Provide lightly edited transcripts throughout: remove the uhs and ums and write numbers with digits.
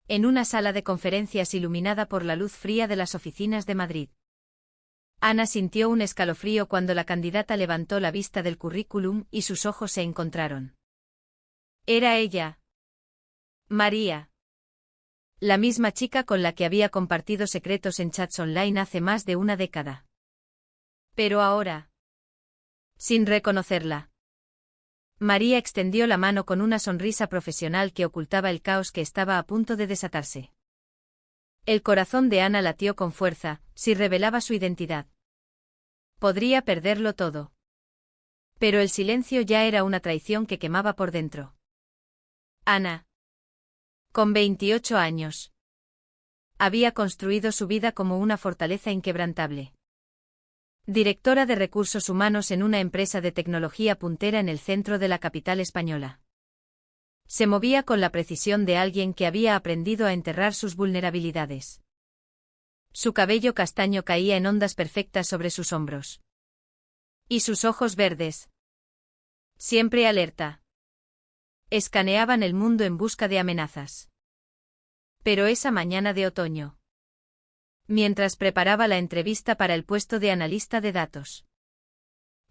en una sala de conferencias iluminada por la luz fría de las oficinas de Madrid. Ana sintió un escalofrío cuando la candidata levantó la vista del currículum y sus ojos se encontraron. Era ella. María. La misma chica con la que había compartido secretos en chats online hace más de una década. Pero ahora, sin reconocerla, María extendió la mano con una sonrisa profesional que ocultaba el caos que estaba a punto de desatarse. El corazón de Ana latió con fuerza, si revelaba su identidad. Podría perderlo todo. Pero el silencio ya era una traición que quemaba por dentro. Ana, con 28 años, había construido su vida como una fortaleza inquebrantable. Directora de recursos humanos en una empresa de tecnología puntera en el centro de la capital española. Se movía con la precisión de alguien que había aprendido a enterrar sus vulnerabilidades. Su cabello castaño caía en ondas perfectas sobre sus hombros. Y sus ojos verdes, siempre alerta, escaneaban el mundo en busca de amenazas. Pero esa mañana de otoño, mientras preparaba la entrevista para el puesto de analista de datos,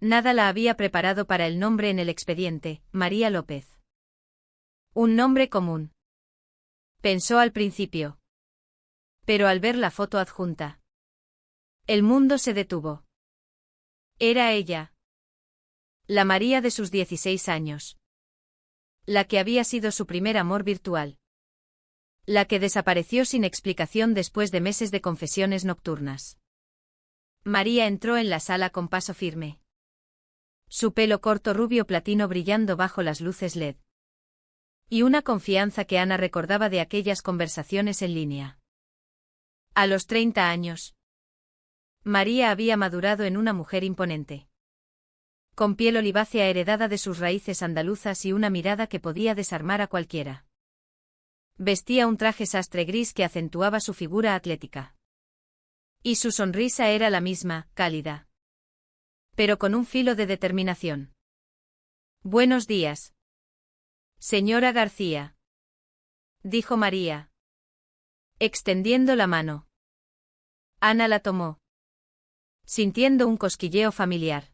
nada la había preparado para el nombre en el expediente, María López. Un nombre común, pensó al principio. Pero al ver la foto adjunta, el mundo se detuvo. Era ella. La María de sus 16 años. La que había sido su primer amor virtual. La que desapareció sin explicación después de meses de confesiones nocturnas. María entró en la sala con paso firme. Su pelo corto rubio platino brillando bajo las luces LED. Y una confianza que Ana recordaba de aquellas conversaciones en línea. A los 30 años, María había madurado en una mujer imponente. Con piel olivácea heredada de sus raíces andaluzas y una mirada que podía desarmar a cualquiera. Vestía un traje sastre gris que acentuaba su figura atlética. Y su sonrisa era la misma, cálida. Pero con un filo de determinación. Buenos días. Señora García, dijo María, extendiendo la mano. Ana la tomó, sintiendo un cosquilleo familiar.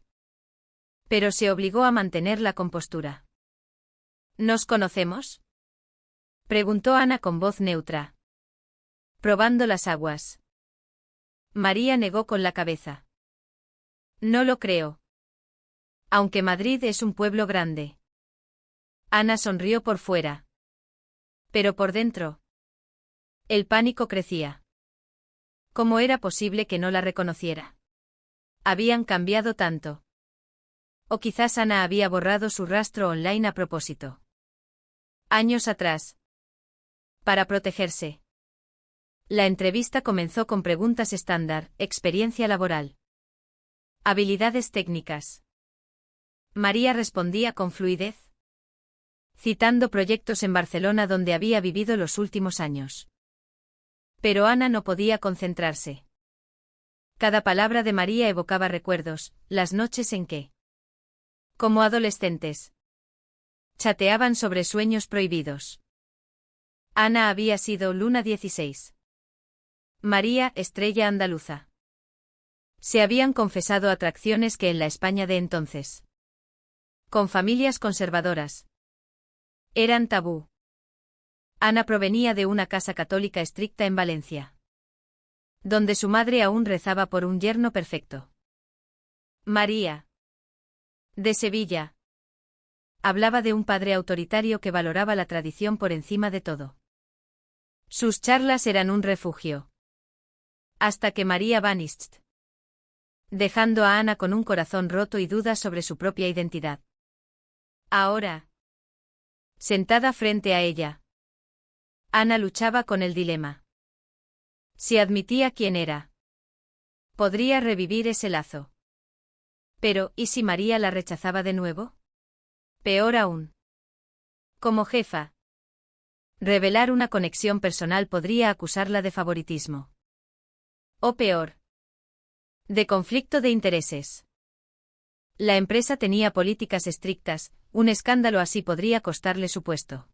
Pero se obligó a mantener la compostura. ¿Nos conocemos?, preguntó Ana con voz neutra, probando las aguas. María negó con la cabeza. No lo creo. Aunque Madrid es un pueblo grande. Ana sonrió por fuera. Pero por dentro, el pánico crecía. ¿Cómo era posible que no la reconociera? Habían cambiado tanto. O quizás Ana había borrado su rastro online a propósito. Años atrás. Para protegerse. La entrevista comenzó con preguntas estándar, experiencia laboral. Habilidades técnicas. María respondía con fluidez, citando proyectos en Barcelona donde había vivido los últimos años. Pero Ana no podía concentrarse. Cada palabra de María evocaba recuerdos, las noches en que, como adolescentes, chateaban sobre sueños prohibidos. Ana había sido Luna 16. María, estrella andaluza. Se habían confesado atracciones que en la España de entonces, con familias conservadoras, eran tabú. Ana provenía de una casa católica estricta en Valencia, donde su madre aún rezaba por un yerno perfecto. María, de Sevilla, hablaba de un padre autoritario que valoraba la tradición por encima de todo. Sus charlas eran un refugio. Hasta que María vanished, dejando a Ana con un corazón roto y dudas sobre su propia identidad. Ahora, sentada frente a ella, Ana luchaba con el dilema. Si admitía quién era, podría revivir ese lazo. Pero, ¿y si María la rechazaba de nuevo? Peor aún. Como jefa, revelar una conexión personal podría acusarla de favoritismo. O peor, de conflicto de intereses. La empresa tenía políticas estrictas, un escándalo así podría costarle su puesto.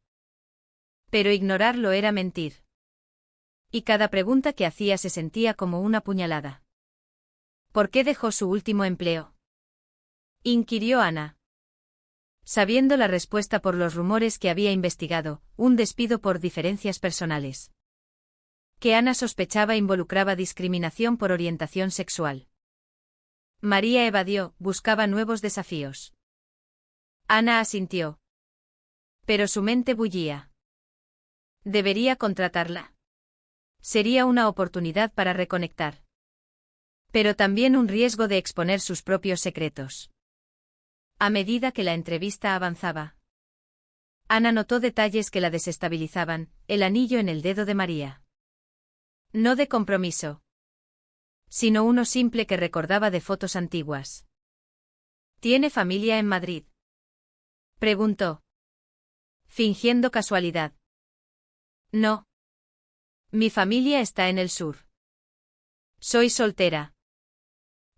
Pero ignorarlo era mentir. Y cada pregunta que hacía se sentía como una puñalada. ¿Por qué dejó su último empleo?, inquirió Ana. Sabiendo la respuesta por los rumores que había investigado, un despido por diferencias personales. Que Ana sospechaba involucraba discriminación por orientación sexual. María evadió, buscaba nuevos desafíos. Ana asintió. Pero su mente bullía. ¿Debería contratarla? Sería una oportunidad para reconectar. Pero también un riesgo de exponer sus propios secretos. A medida que la entrevista avanzaba, Ana notó detalles que la desestabilizaban, el anillo en el dedo de María. No de compromiso, sino uno simple que recordaba de fotos antiguas. ¿Tiene familia en Madrid?, preguntó, fingiendo casualidad. No. Mi familia está en el sur. Soy soltera.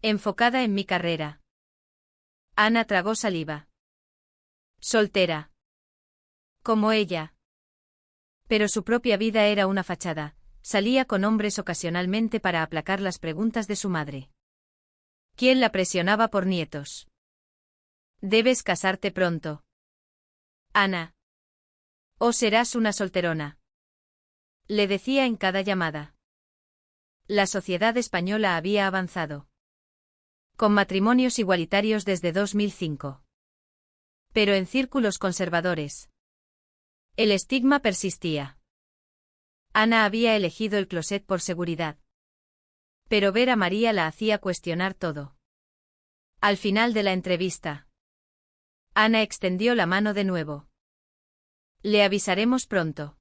Enfocada en mi carrera. Ana tragó saliva. Soltera. Como ella. Pero su propia vida era una fachada. Salía con hombres ocasionalmente para aplacar las preguntas de su madre. ¿Quién la presionaba por nietos? Debes casarte pronto, Ana. O serás una solterona. Le decía en cada llamada. La sociedad española había avanzado. Con matrimonios igualitarios desde 2005. Pero en círculos conservadores. El estigma persistía. Ana había elegido el closet por seguridad. Pero ver a María la hacía cuestionar todo. Al final de la entrevista, Ana extendió la mano de nuevo. Le avisaremos pronto.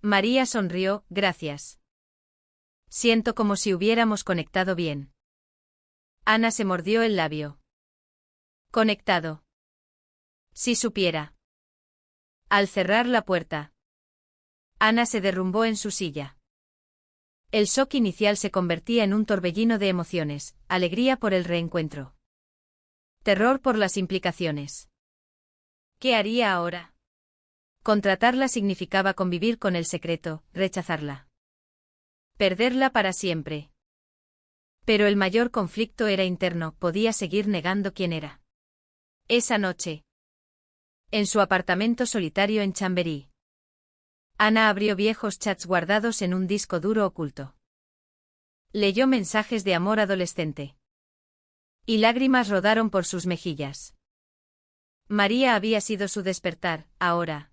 María sonrió, gracias. Siento como si hubiéramos conectado bien. Ana se mordió el labio. Conectado. Si supiera. Al cerrar la puerta, Ana se derrumbó en su silla. El shock inicial se convertía en un torbellino de emociones, alegría por el reencuentro. Terror por las implicaciones. ¿Qué haría ahora? Contratarla significaba convivir con el secreto, rechazarla. Perderla para siempre. Pero el mayor conflicto era interno, podía seguir negando quién era. Esa noche, en su apartamento solitario en Chamberí, Ana abrió viejos chats guardados en un disco duro oculto. Leyó mensajes de amor adolescente. Y lágrimas rodaron por sus mejillas. María había sido su despertar, ahora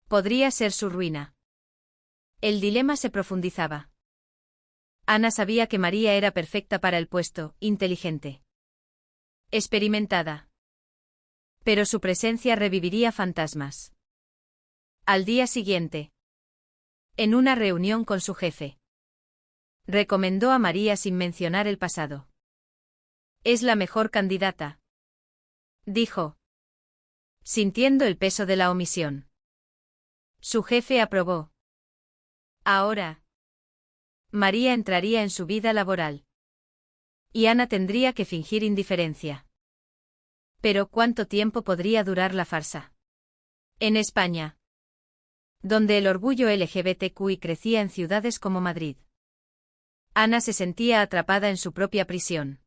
podría ser su ruina. El dilema se profundizaba. Ana sabía que María era perfecta para el puesto, inteligente, experimentada. Pero su presencia reviviría fantasmas. Al día siguiente, en una reunión con su jefe, recomendó a María sin mencionar el pasado. Es la mejor candidata, dijo, sintiendo el peso de la omisión. Su jefe aprobó. Ahora, María entraría en su vida laboral. Y Ana tendría que fingir indiferencia. Pero ¿cuánto tiempo podría durar la farsa? En España, donde el orgullo LGBTQI crecía en ciudades como Madrid, Ana se sentía atrapada en su propia prisión.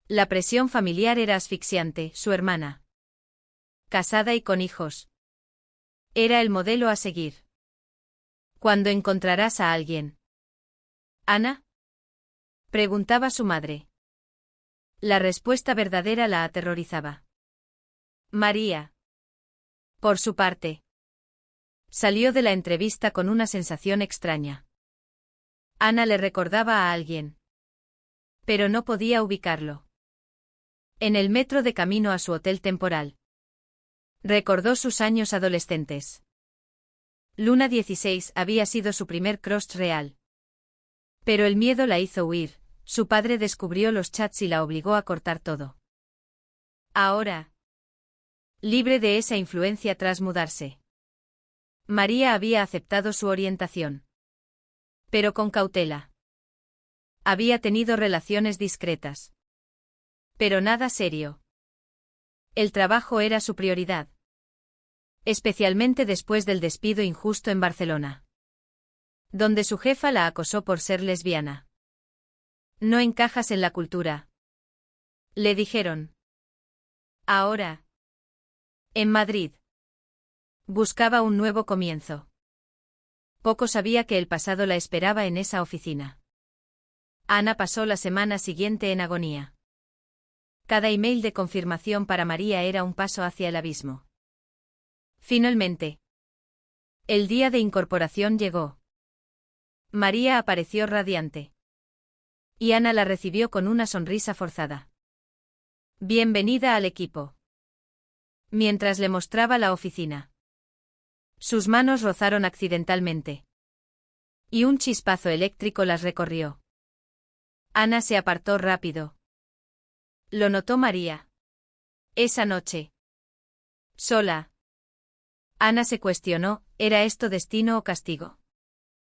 La presión familiar era asfixiante, su hermana, casada y con hijos, era el modelo a seguir. ¿Cuándo encontrarás a alguien? ¿Ana?, preguntaba su madre. La respuesta verdadera la aterrorizaba. María, por su parte, salió de la entrevista con una sensación extraña. Ana le recordaba a alguien, pero no podía ubicarlo. En el metro de camino a su hotel temporal, recordó sus años adolescentes. Luna 16 había sido su primer crush real. Pero el miedo la hizo huir, su padre descubrió los chats y la obligó a cortar todo. Ahora, libre de esa influencia tras mudarse, María había aceptado su orientación. Pero con cautela. Había tenido relaciones discretas. Pero nada serio. El trabajo era su prioridad. Especialmente después del despido injusto en Barcelona. donde su jefa la acosó por ser lesbiana. No encajas en la cultura, le dijeron. Ahora, en Madrid, buscaba un nuevo comienzo. Poco sabía que el pasado la esperaba en esa oficina. Ana pasó la semana siguiente en agonía. Cada email de confirmación para María era un paso hacia el abismo. Finalmente, el día de incorporación llegó. María apareció radiante. Y Ana la recibió con una sonrisa forzada. Bienvenida al equipo. Mientras le mostraba la oficina. Sus manos rozaron accidentalmente. Y un chispazo eléctrico las recorrió. Ana se apartó rápido. Lo notó María. Esa noche. Sola. Ana se cuestionó, ¿era esto destino o castigo?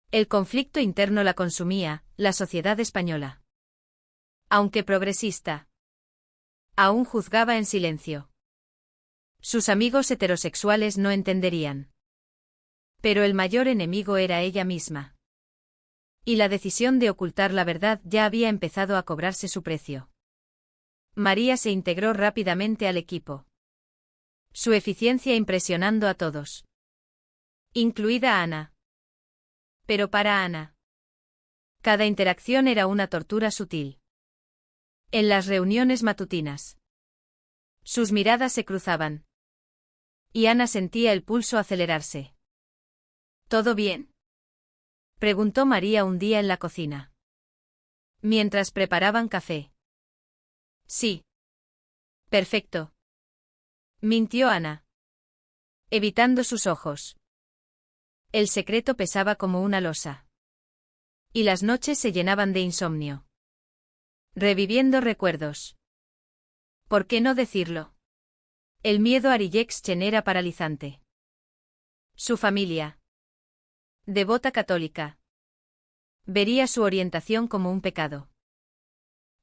El conflicto interno la consumía, la sociedad española. Aunque progresista, aún juzgaba en silencio. Sus amigos heterosexuales no entenderían. Pero el mayor enemigo era ella misma. Y la decisión de ocultar la verdad ya había empezado a cobrarse su precio. María se integró rápidamente al equipo. Su eficiencia impresionando a todos. Incluida Ana. Pero para Ana, cada interacción era una tortura sutil. En las reuniones matutinas, sus miradas se cruzaban. Y Ana sentía el pulso acelerarse. ¿Todo bien?, preguntó María un día en la cocina. Mientras preparaban café. Sí. Perfecto. Mintió Ana, evitando sus ojos. El secreto pesaba como una losa. Y las noches se llenaban de insomnio. Reviviendo recuerdos. ¿Por qué no decirlo? El miedo a Rejectschen era paralizante. Su familia, devota católica, vería su orientación como un pecado.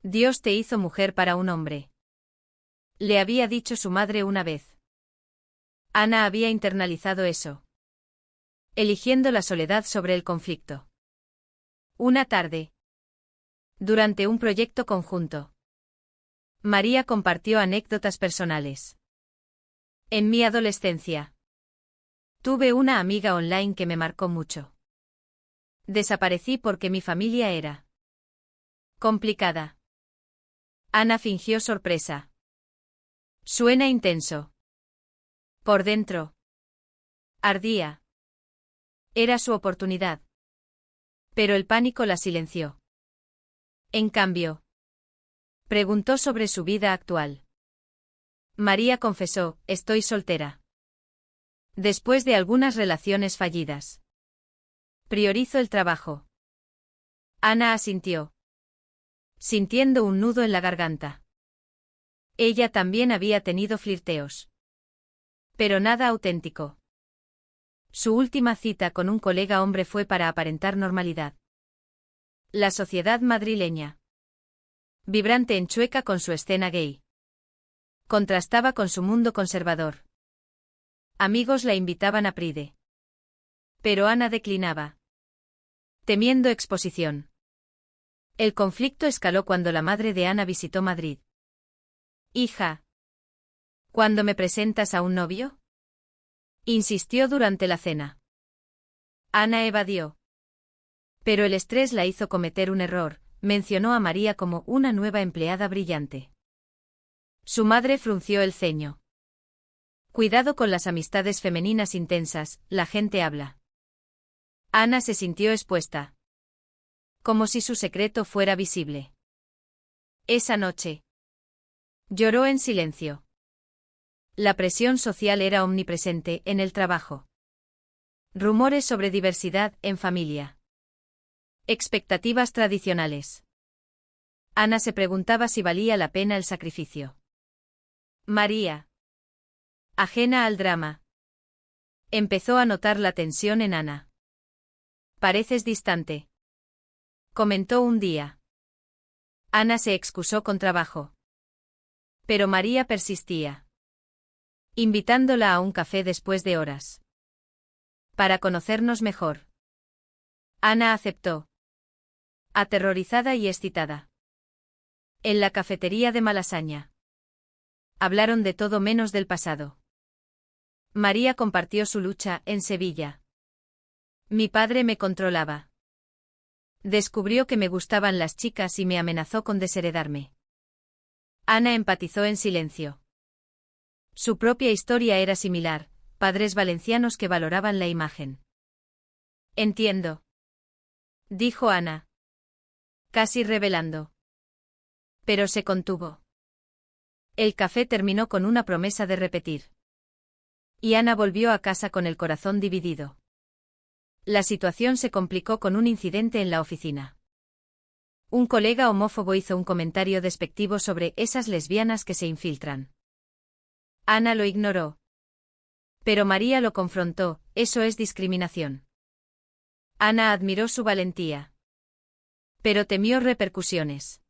Dios te hizo mujer para un hombre, le había dicho su madre una vez. Ana había internalizado eso, eligiendo la soledad sobre el conflicto. Una tarde, durante un proyecto conjunto, María compartió anécdotas personales. En mi adolescencia, tuve una amiga online que me marcó mucho. Desaparecí porque mi familia era complicada. Ana fingió sorpresa. Suena intenso. Por dentro, ardía. Era su oportunidad. Pero el pánico la silenció. En cambio, preguntó sobre su vida actual. María confesó, estoy soltera. Después de algunas relaciones fallidas. Priorizo el trabajo. Ana asintió, sintiendo un nudo en la garganta. Ella también había tenido flirteos. Pero nada auténtico. Su última cita con un colega hombre fue para aparentar normalidad. La sociedad madrileña, vibrante en Chueca con su escena gay, contrastaba con su mundo conservador. Amigos la invitaban a Pride. Pero Ana declinaba, temiendo exposición. El conflicto escaló cuando la madre de Ana visitó Madrid. Hija, ¿cuándo me presentas a un novio?, insistió durante la cena. Ana evadió. Pero el estrés la hizo cometer un error, mencionó a María como una nueva empleada brillante. Su madre frunció el ceño. Cuidado con las amistades femeninas intensas, la gente habla. Ana se sintió expuesta. Como si su secreto fuera visible. Esa noche, lloró en silencio. La presión social era omnipresente en el trabajo. Rumores sobre diversidad en familia. Expectativas tradicionales. Ana se preguntaba si valía la pena el sacrificio. María, ajena al drama, empezó a notar la tensión en Ana. Pareces distante, comentó un día. Ana se excusó con trabajo. Pero María persistía, invitándola a un café después de horas. Para conocernos mejor. Ana aceptó, aterrorizada y excitada. En la cafetería de Malasaña. Hablaron de todo menos del pasado. María compartió su lucha en Sevilla. Mi padre me controlaba. Descubrió que me gustaban las chicas y me amenazó con desheredarme. Ana empatizó en silencio. Su propia historia era similar, padres valencianos que valoraban la imagen. Entiendo, dijo Ana, casi revelando. Pero se contuvo. El café terminó con una promesa de repetir. Y Ana volvió a casa con el corazón dividido. La situación se complicó con un incidente en la oficina. Un colega homófobo hizo un comentario despectivo sobre esas lesbianas que se infiltran. Ana lo ignoró. Pero María lo confrontó, eso es discriminación. Ana admiró su valentía. Pero temió repercusiones.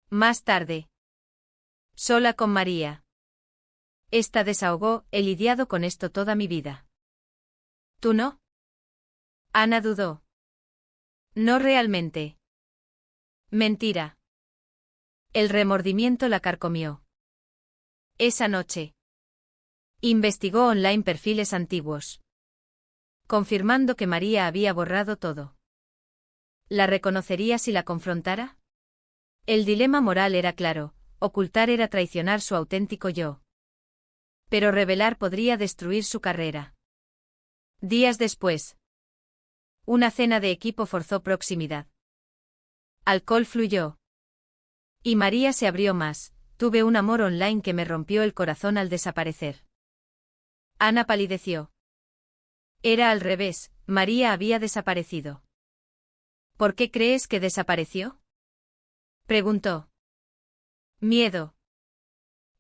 Más tarde. Sola con María. Esta desahogó, he lidiado con esto toda mi vida. ¿Tú no? Ana dudó. No realmente. Mentira. El remordimiento la carcomió. Esa noche. Investigó online perfiles antiguos. Confirmando que María había borrado todo. ¿La reconocería si la confrontara? El dilema moral era claro, ocultar era traicionar su auténtico yo. Pero revelar podría destruir su carrera. Días después. Una cena de equipo forzó proximidad. Alcohol fluyó. Y María se abrió más, tuve un amor online que me rompió el corazón al desaparecer. Ana palideció. Era al revés, María había desaparecido. ¿Por qué crees que desapareció? Preguntó. Miedo.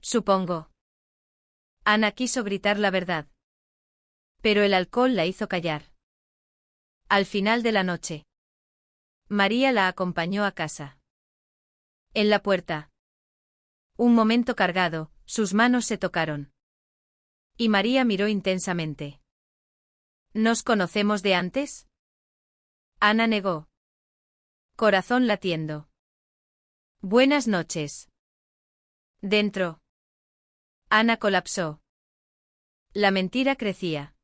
Supongo. Ana quiso gritar la verdad. Pero el alcohol la hizo callar. Al final de la noche. María la acompañó a casa. En la puerta. Un momento cargado, sus manos se tocaron. Y María miró intensamente. ¿Nos conocemos de antes? Ana negó. Corazón latiendo. Buenas noches. Dentro. Ana colapsó. La mentira crecía.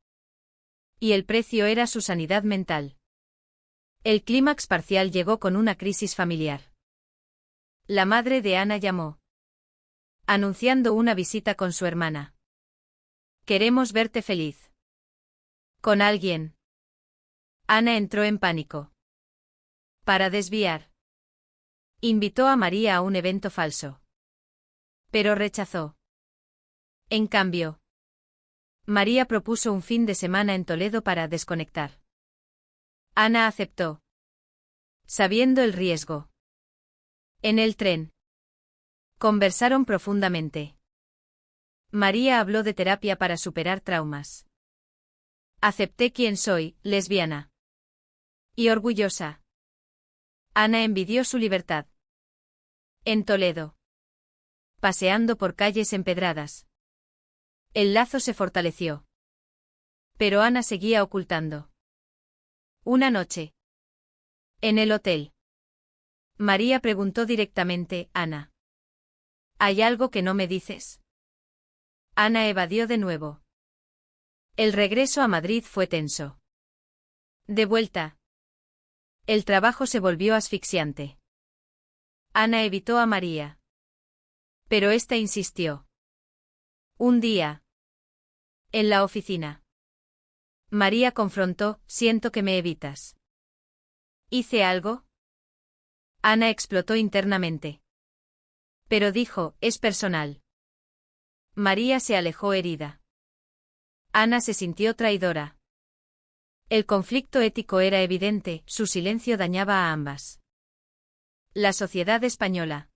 Y el precio era su sanidad mental. El clímax parcial llegó con una crisis familiar. La madre de Ana llamó. Anunciando una visita con su hermana. Queremos verte feliz. ¿Con alguien? Ana entró en pánico. Para desviar. Invitó a María a un evento falso. Pero rechazó. En cambio, María propuso un fin de semana en Toledo para desconectar. Ana aceptó. Sabiendo el riesgo. En el tren. Conversaron profundamente. María habló de terapia para superar traumas. Acepté quién soy, lesbiana. Y orgullosa. Ana envidió su libertad. En Toledo. Paseando por calles empedradas. El lazo se fortaleció. Pero Ana seguía ocultando. Una noche. En el hotel. María preguntó directamente, Ana. ¿Hay algo que no me dices? Ana evadió de nuevo. El regreso a Madrid fue tenso. De vuelta. El trabajo se volvió asfixiante. Ana evitó a María. Pero ésta insistió. Un día. En la oficina. María confrontó, siento que me evitas. ¿Hice algo? Ana explotó internamente. Pero dijo, es personal. María se alejó herida. Ana se sintió traidora. El conflicto ético era evidente, su silencio dañaba a ambas. La sociedad española.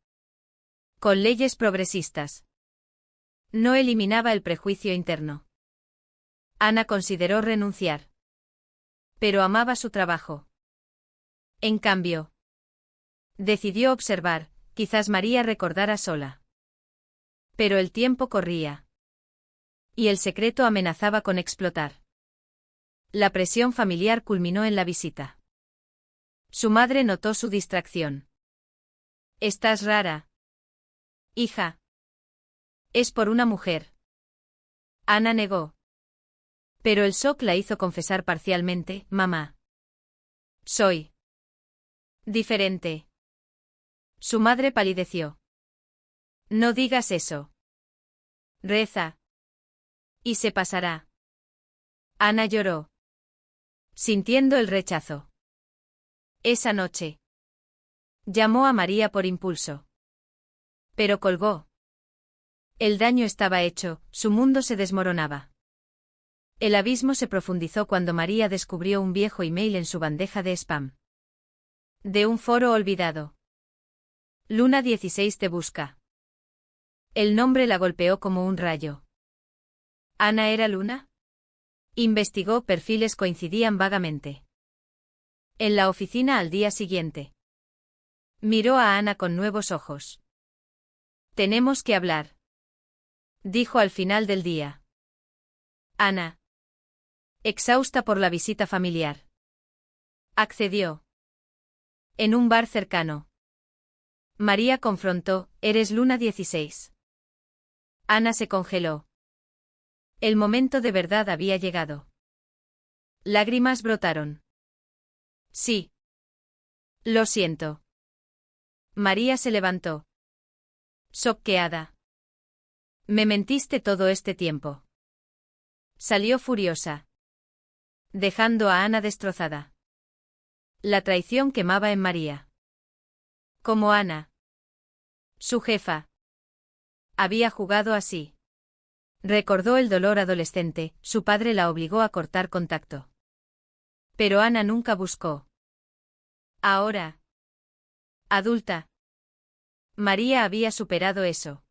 Con leyes progresistas. No eliminaba el prejuicio interno. Ana consideró renunciar. Pero amaba su trabajo. En cambio, decidió observar, quizás María recordara sola. Pero el tiempo corría. Y el secreto amenazaba con explotar. La presión familiar culminó en la visita. Su madre notó su distracción. Estás rara. Hija. Es por una mujer. Ana negó. Pero el shock la hizo confesar parcialmente, mamá. Soy diferente. Su madre palideció. No digas eso. Reza. Y se pasará. Ana lloró, sintiendo el rechazo. Esa noche. Llamó a María por impulso. Pero colgó. El daño estaba hecho, su mundo se desmoronaba. El abismo se profundizó cuando María descubrió un viejo email en su bandeja de spam. De un foro olvidado. Luna 16 te busca. El nombre la golpeó como un rayo. ¿Ana era Luna? Investigó, perfiles coincidían vagamente. En la oficina al día siguiente. Miró a Ana con nuevos ojos. Tenemos que hablar. Dijo al final del día. Ana. Exhausta por la visita familiar. Accedió. En un bar cercano. María confrontó, ¿eres Luna 16? Ana se congeló. El momento de verdad había llegado. Lágrimas brotaron. Sí. Lo siento. María se levantó. Choqueada. Me mentiste todo este tiempo. Salió furiosa, dejando a Ana destrozada. La traición quemaba en María. Como Ana, su jefa, había jugado así. Recordó el dolor adolescente, su padre la obligó a cortar contacto. Pero Ana nunca buscó. Ahora, adulta, María había superado eso.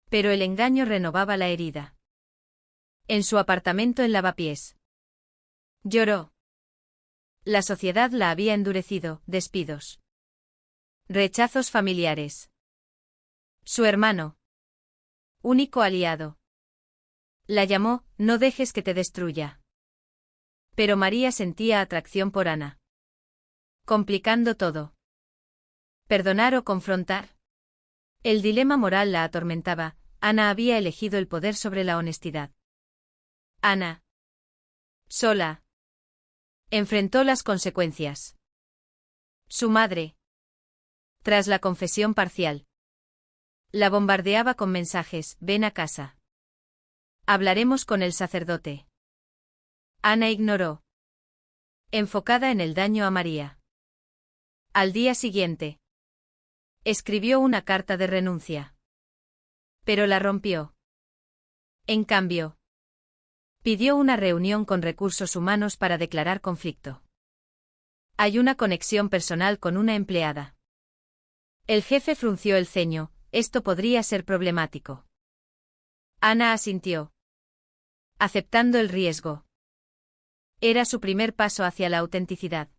Pero el engaño renovaba la herida. En su apartamento en Lavapiés. Lloró. La sociedad la había endurecido, despidos. Rechazos familiares. Su hermano. Único aliado. La llamó, no dejes que te destruya. Pero María sentía atracción por Ana. Complicando todo. ¿Perdonar o confrontar? El dilema moral la atormentaba. Ana había elegido el poder sobre la honestidad. Ana. Sola. Enfrentó las consecuencias. Su madre. Tras la confesión parcial. La bombardeaba con mensajes, ven a casa. Hablaremos con el sacerdote. Ana ignoró. Enfocada en el daño a María. Al día siguiente. Escribió una carta de renuncia. Pero la rompió. En cambio. Pidió una reunión con recursos humanos para declarar conflicto. Hay una conexión personal con una empleada. El jefe frunció el ceño, esto podría ser problemático. Ana asintió. Aceptando el riesgo. Era su primer paso hacia la autenticidad.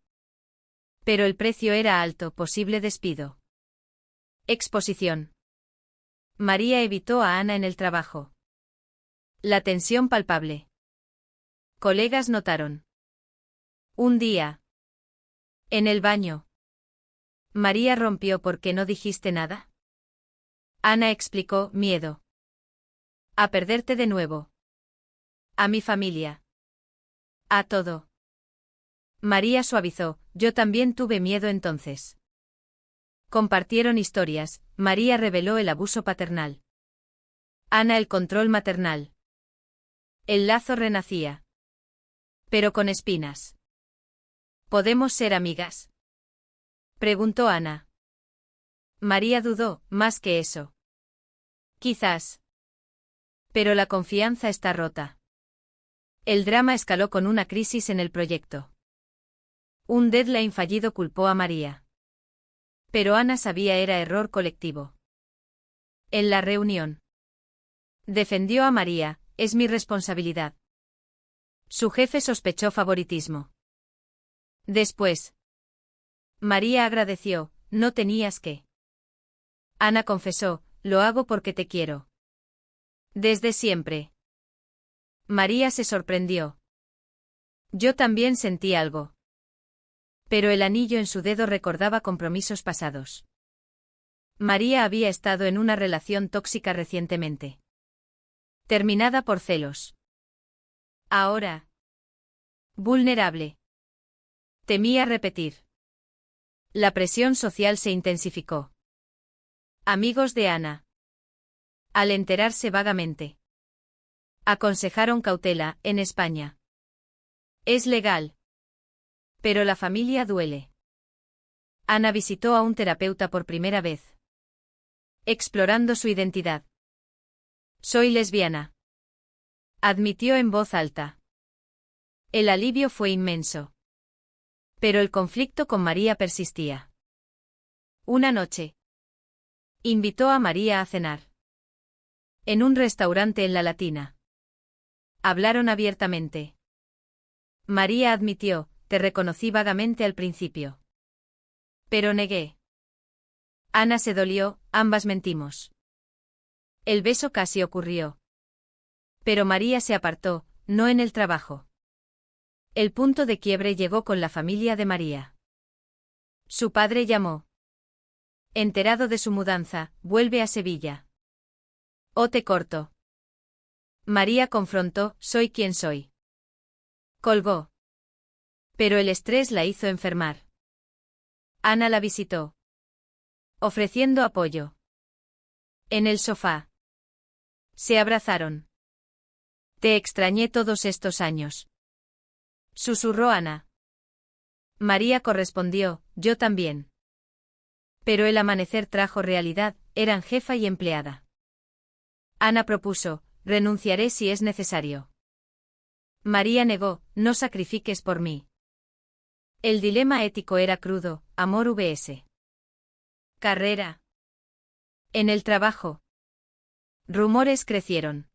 Pero el precio era alto, posible despido. Exposición. María evitó a Ana en el trabajo. La tensión palpable. Colegas notaron. Un día. En el baño. María rompió porque no dijiste nada. Ana explicó, miedo. A perderte de nuevo. A mi familia. A todo. María suavizó, yo también tuve miedo entonces. Compartieron historias, María reveló el abuso paternal. Ana el control maternal. El lazo renacía. Pero con espinas. ¿Podemos ser amigas? Preguntó Ana. María dudó, más que eso. Quizás. Pero la confianza está rota. El drama escaló con una crisis en el proyecto. Un deadline fallido culpó a María. Pero Ana sabía era error colectivo. En la reunión. Defendió a María, es mi responsabilidad. Su jefe sospechó favoritismo. Después. María agradeció, no tenías que. Ana confesó, lo hago porque te quiero. Desde siempre. María se sorprendió. Yo también sentí algo. Pero el anillo en su dedo recordaba compromisos pasados. María había estado en una relación tóxica recientemente. Terminada por celos. Ahora. Vulnerable. Temía repetir. La presión social se intensificó. Amigos de Ana. Al enterarse vagamente. Aconsejaron cautela, en España. Es legal. Pero la familia duele. Ana visitó a un terapeuta por primera vez. Explorando su identidad. Soy lesbiana. Admitió en voz alta. El alivio fue inmenso. Pero el conflicto con María persistía. Una noche. Invitó a María a cenar. En un restaurante en La Latina. Hablaron abiertamente. María admitió, te reconocí vagamente al principio. Pero negué. Ana se dolió, ambas mentimos. El beso casi ocurrió. Pero María se apartó, no en el trabajo. El punto de quiebre llegó con la familia de María. Su padre llamó. Enterado de su mudanza, vuelve a Sevilla. O te corto. María confrontó, soy quien soy. Colgó. Pero el estrés la hizo enfermar. Ana la visitó. Ofreciendo apoyo. En el sofá. Se abrazaron. Te extrañé todos estos años. Susurró Ana. María correspondió, yo también. Pero el amanecer trajo realidad, eran jefa y empleada. Ana propuso, renunciaré si es necesario. María negó, no sacrifiques por mí. El dilema ético era crudo, amor vs. carrera. En el trabajo. Rumores crecieron.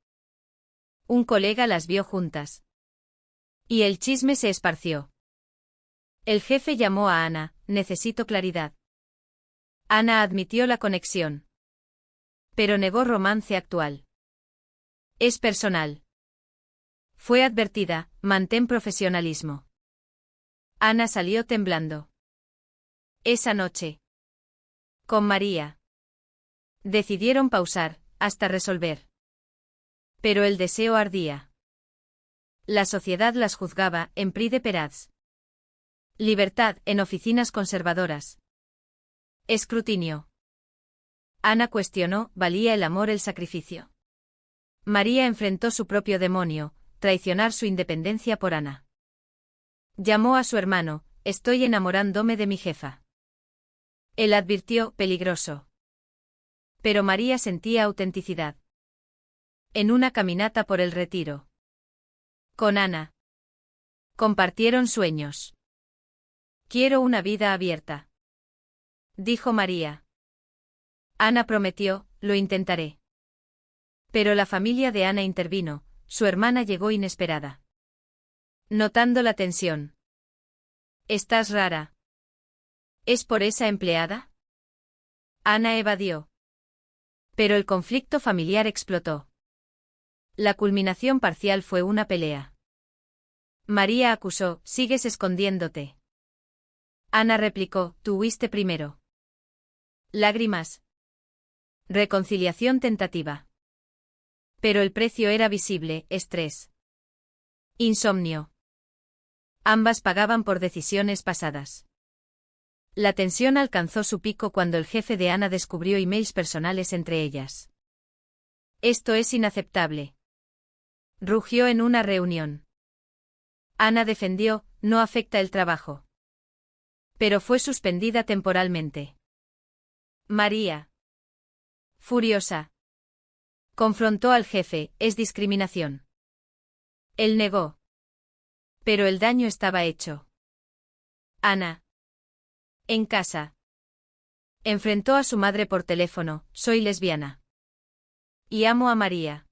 Un colega las vio juntas. Y el chisme se esparció. El jefe llamó a Ana, necesito claridad. Ana admitió la conexión. Pero negó romance actual. Es personal. Fue advertida, mantén profesionalismo. Ana salió temblando. Esa noche. Con María. Decidieron pausar, hasta resolver. Pero el deseo ardía. La sociedad las juzgaba, en Prix de Peraz. Libertad, en oficinas conservadoras. Escrutinio. Ana cuestionó, ¿valía el amor el sacrificio? María enfrentó su propio demonio, traicionar su independencia por Ana. Llamó a su hermano, estoy enamorándome de mi jefa. Él advirtió, peligroso. Pero María sentía autenticidad. En una caminata por el Retiro. Con Ana. Compartieron sueños. Quiero una vida abierta. Dijo María. Ana prometió, lo intentaré. Pero la familia de Ana intervino, su hermana llegó inesperada. Notando la tensión. Estás rara. ¿Es por esa empleada? Ana evadió. Pero el conflicto familiar explotó. La culminación parcial fue una pelea. María acusó, sigues escondiéndote. Ana replicó, tú huiste primero. Lágrimas. Reconciliación tentativa. Pero el precio era visible, estrés. Insomnio. Ambas pagaban por decisiones pasadas. La tensión alcanzó su pico cuando el jefe de Ana descubrió emails personales entre ellas. Esto es inaceptable. Rugió en una reunión. Ana defendió, no afecta el trabajo. Pero fue suspendida temporalmente. María. Furiosa. Confrontó al jefe, es discriminación. Él negó. Pero el daño estaba hecho. Ana. En casa. Enfrentó a su madre por teléfono, soy lesbiana. Y amo a María.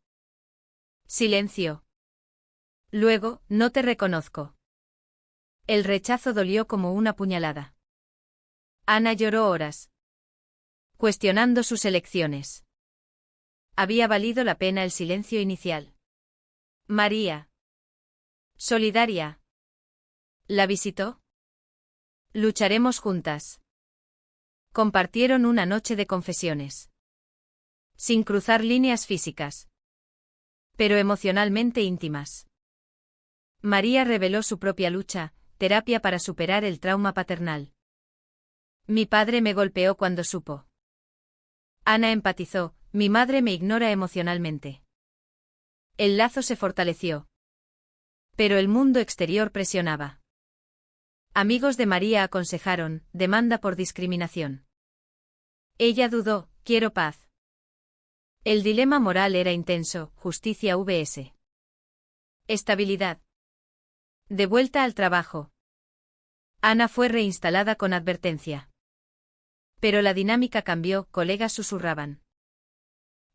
Silencio. Luego, no te reconozco. El rechazo dolió como una puñalada. Ana lloró horas. Cuestionando sus elecciones. Había valido la pena el silencio inicial. María. Solidaria. ¿La visitó? Lucharemos juntas. Compartieron una noche de confesiones. Sin cruzar líneas físicas. Pero emocionalmente íntimas. María reveló su propia lucha, terapia para superar el trauma paternal. Mi padre me golpeó cuando supo. Ana empatizó, mi madre me ignora emocionalmente. El lazo se fortaleció. Pero el mundo exterior presionaba. Amigos de María aconsejaron, demanda por discriminación. Ella dudó, quiero paz. El dilema moral era intenso, justicia vs. Estabilidad. De vuelta al trabajo. Ana fue reinstalada con advertencia. Pero la dinámica cambió, colegas susurraban.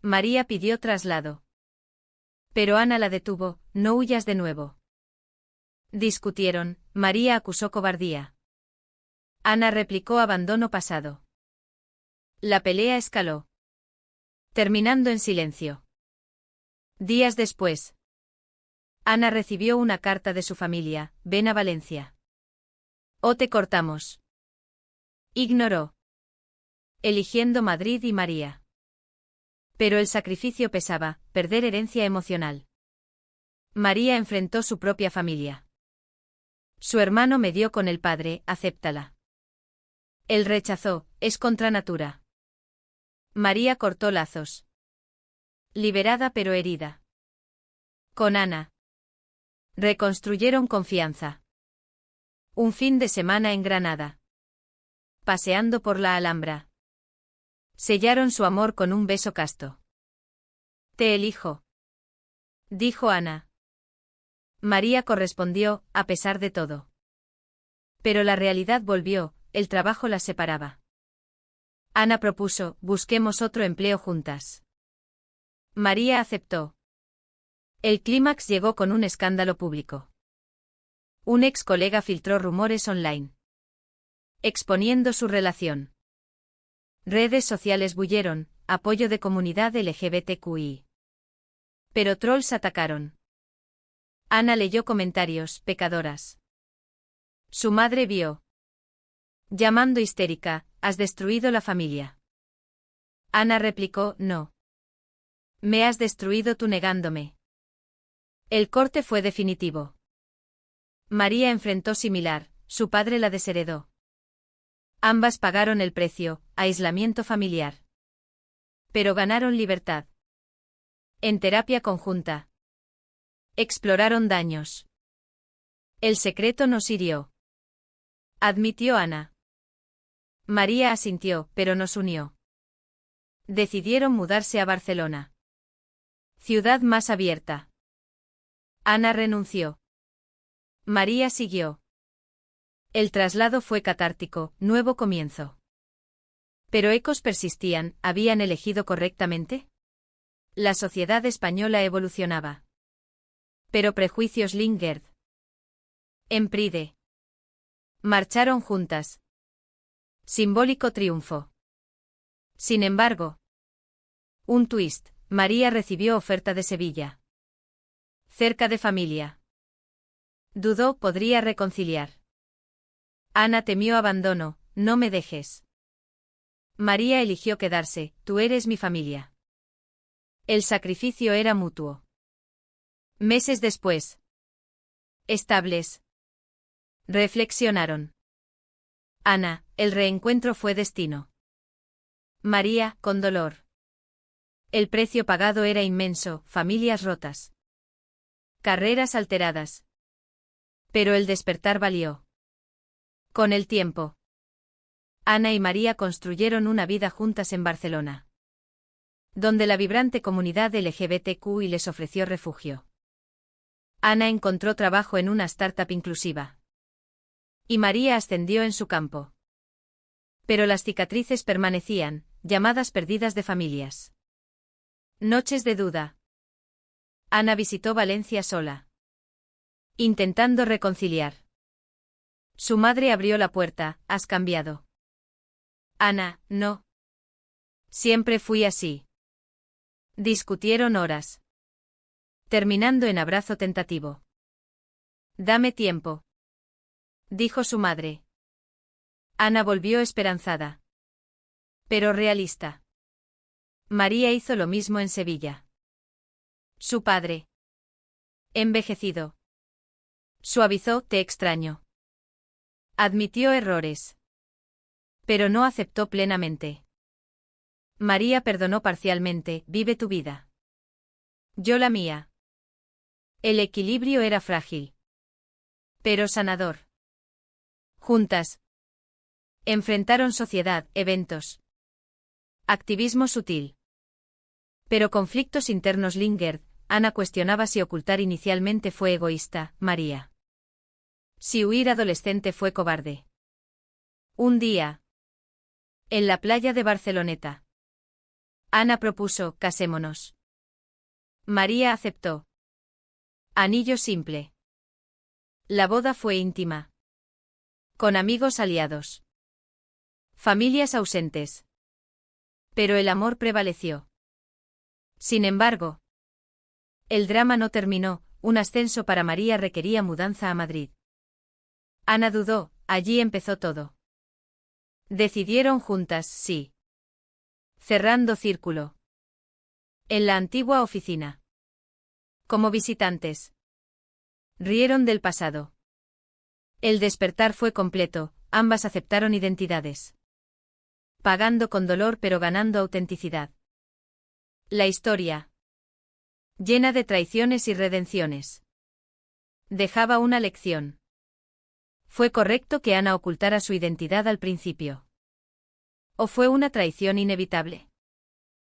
María pidió traslado. Pero Ana la detuvo, no huyas de nuevo. Discutieron, María acusó cobardía. Ana replicó abandono pasado. La pelea escaló. Terminando en silencio. Días después. Ana recibió una carta de su familia, ven a Valencia. O te cortamos. Ignoró. Eligiendo Madrid y María. Pero el sacrificio pesaba, perder herencia emocional. María enfrentó su propia familia. Su hermano medió con el padre, acéptala. Él rechazó, es contra natura. María cortó lazos. Liberada pero herida. Con Ana. Reconstruyeron confianza. Un fin de semana en Granada. Paseando por la Alhambra. Sellaron su amor con un beso casto. Te elijo. Dijo Ana. María correspondió, a pesar de todo. Pero la realidad volvió, el trabajo las separaba. Ana propuso, busquemos otro empleo juntas. María aceptó. El clímax llegó con un escándalo público. Un ex colega filtró rumores online. Exponiendo su relación. Redes sociales bulleron, apoyo de comunidad LGBTQI. Pero trolls atacaron. Ana leyó comentarios, pecadoras. Su madre vio. Llamando histérica, has destruido la familia. Ana replicó, no. Me has destruido tú negándome. El corte fue definitivo. María enfrentó similar, su padre la desheredó. Ambas pagaron el precio, aislamiento familiar. Pero ganaron libertad. En terapia conjunta. Exploraron daños. El secreto nos hirió. Admitió Ana. María asintió, pero nos unió. Decidieron mudarse a Barcelona. Ciudad más abierta. Ana renunció. María siguió. El traslado fue catártico, nuevo comienzo. Pero ecos persistían, ¿habían elegido correctamente? La sociedad española evolucionaba. Pero prejuicios lingered. En Pride. Marcharon juntas. Simbólico triunfo. Sin embargo. Un twist, María recibió oferta de Sevilla. Cerca de familia. Dudó, podría reconciliar. Ana temió abandono, no me dejes. María eligió quedarse, tú eres mi familia. El sacrificio era mutuo. Meses después. Estables. Reflexionaron. Ana, el reencuentro fue destino. María, con dolor. El precio pagado era inmenso, familias rotas. Carreras alteradas. Pero el despertar valió. Con el tiempo. Ana y María construyeron una vida juntas en Barcelona. Donde la vibrante comunidad LGBTQI les ofreció refugio. Ana encontró trabajo en una startup inclusiva. Y María ascendió en su campo. Pero las cicatrices permanecían, llamadas perdidas de familias. Noches de duda. Ana visitó Valencia sola. Intentando reconciliar. Su madre abrió la puerta, has cambiado. Ana, no. Siempre fui así. Discutieron horas. Terminando en abrazo tentativo. Dame tiempo. Dijo su madre. Ana volvió esperanzada. Pero realista. María hizo lo mismo en Sevilla. Su padre. Envejecido. Suavizó, te extraño. Admitió errores. Pero no aceptó plenamente. María perdonó parcialmente, vive tu vida. Yo la mía. El equilibrio era frágil. Pero sanador. Juntas. Enfrentaron sociedad, eventos. Activismo sutil. Pero conflictos internos lingered. Ana cuestionaba si ocultar inicialmente fue egoísta, María. Si huir adolescente fue cobarde. Un día. En la playa de Barceloneta. Ana propuso, casémonos. María aceptó. Anillo simple. La boda fue íntima. Con amigos aliados. Familias ausentes. Pero el amor prevaleció. Sin embargo, el drama no terminó, un ascenso para María requería mudanza a Madrid. Ana dudó, allí empezó todo. Decidieron juntas, sí. Cerrando círculo. En la antigua oficina. Como visitantes. Rieron del pasado. El despertar fue completo, ambas aceptaron identidades. Pagando con dolor pero ganando autenticidad. La historia. Llena de traiciones y redenciones. Dejaba una lección. ¿Fue correcto que Ana ocultara su identidad al principio? ¿O fue una traición inevitable?